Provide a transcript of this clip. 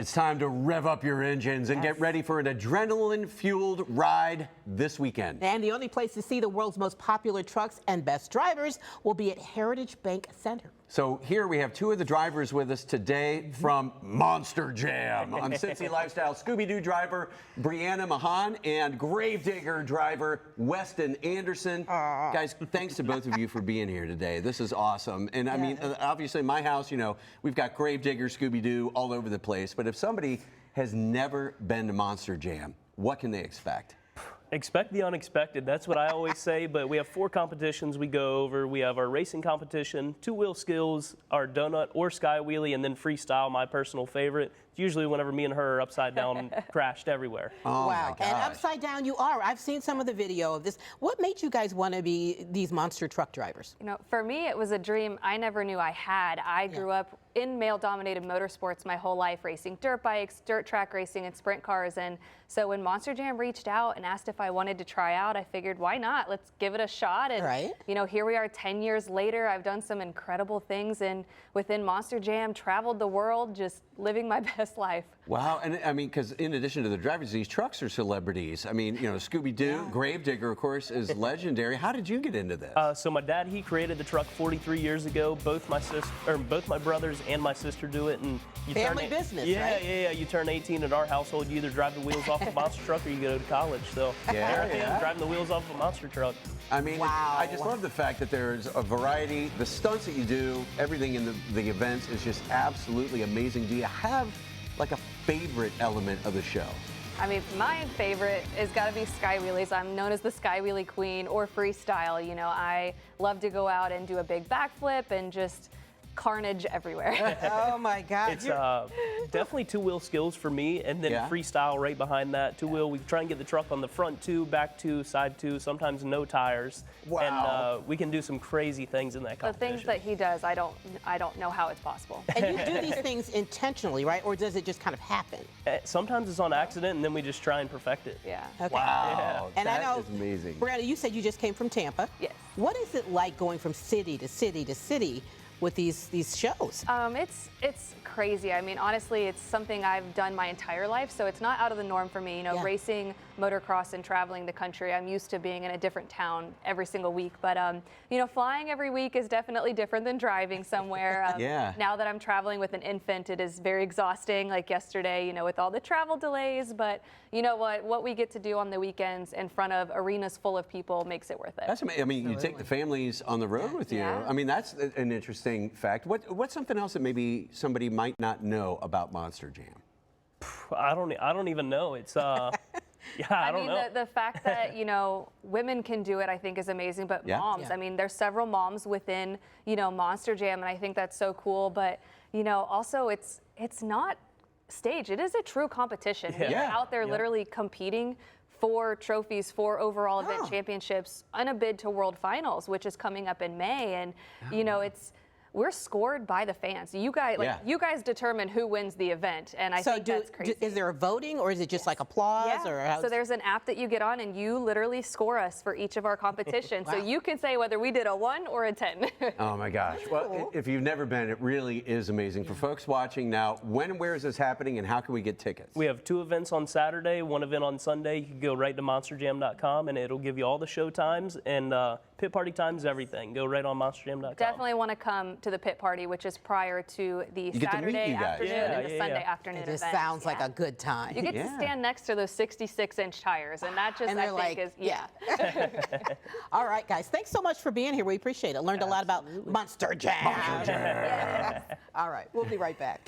It's time to rev up your engines and get ready for an adrenaline-fueled ride this weekend. And the only place to see the world's most popular trucks and best drivers will be at Heritage Bank Center. So here we have two of the drivers with us today from Monster Jam on Cincy Lifestyle. Scooby-Doo driver Brianna Mahon and Gravedigger driver Weston Anderson. Guys, thanks to both of you for being here today. This is awesome. And I mean, obviously my house, you know, we've got Gravedigger, Scooby-Doo all over the place. But if somebody has never been to Monster Jam, what can they expect? Expect the unexpected. That's what I always say, but we have 4 competitions we go over. We have our racing competition, 2-wheel skills, our donut or sky wheelie, and then freestyle, my personal favorite. It's usually whenever me and her are upside down, crashed everywhere. Oh, wow. And upside down you are. I've seen some of the video of this. What made you guys want to be these monster truck drivers? You know, for me, it was a dream I never knew I had. I grew up in male-dominated motorsports my whole life, racing dirt bikes, dirt track racing, and sprint cars. And so when Monster Jam reached out and asked if I wanted to try out, I figured, why not? Let's give it a shot. And, you know, here we are 10 years later. I've done some incredible things and within Monster Jam, traveled the world, just living my best life. Wow, and I mean, because in addition to the drivers, these trucks are celebrities. I mean, you know, Scooby-Doo, Gravedigger, of course, is legendary. How did you get into this? So my dad, he created the truck 43 years ago. Both my brothers and my sister do it, and you family business, right? Yeah. You turn 18 in our household, you either drive the wheels off a monster truck or you go to college. So driving the wheels off a monster truck. I mean, I just love the fact that there's a variety. The stunts that you do, everything in the events is just absolutely amazing. Do you have like a favorite element of the show? I mean, my favorite has got to be sky wheelies. I'm known as the sky wheelie queen, or freestyle. You know, I love to go out and do a big backflip and just carnage everywhere. Oh my God. It's definitely 2-wheel skills for me, and then freestyle right behind that. 2-wheel, we try and get the truck on the front 2, back 2, side 2, sometimes no tires. Wow. And we can do some crazy things in that competition. The things that he does, I don't know how it's possible. And you do these things intentionally, right? Or does it just kind of happen? Sometimes it's on accident, and then we just try and perfect it. Yeah. Okay. Wow. And that I know, is amazing. Brianna, you said you just came from Tampa. Yes. What is it like going from city to city to city with these shows? It's crazy. I mean, honestly, it's something I've done my entire life, so it's not out of the norm for me. You know, racing motocross and traveling the country, I'm used to being in a different town every single week. But you know, flying every week is definitely different than driving somewhere. Now that I'm traveling with an infant, it is very exhausting. Like yesterday, you know, with all the travel delays. But you know what we get to do on the weekends in front of arenas full of people makes it worth it. That's amazing. I mean, you take the families on the road with you. I mean, that's an interesting fact. What's something else that maybe somebody might not know about Monster Jam? I don't even know. It's I don't know. The fact that, you know, women can do it, I think is amazing, but moms, I mean, there's several moms within, you know, Monster Jam, and I think that's so cool. But, you know, also it's not staged. It is a true competition. We are out there literally competing for trophies, for overall event championships, on a bid to World Finals, which is coming up in May. And, you know, we're scored by the fans. You guys, you guys determine who wins the event, and I think that's crazy. Is there a voting, or is it just like applause? Or so there's an app that you get on, and you literally score us for each of our competitions. So you can say whether we did a 1 or a 10. Oh my gosh! Well, if you've never been, it really is amazing. For folks watching now, when and where is this happening, and how can we get tickets? We have 2 events on Saturday, 1 event on Sunday. You can go right to monsterjam.com, and it'll give you all the show times and pit party times, everything. Go right on monsterjam.com. Definitely want to come to the pit party, which is prior to the Saturday afternoon and the Sunday afternoon event. It just sounds like a good time. You get to stand next to those 66-inch tires, and that just, I think, is, All right, guys, thanks so much for being here. We appreciate it. Learned a lot about Monster Jam. Monster Jam. All right, we'll be right back.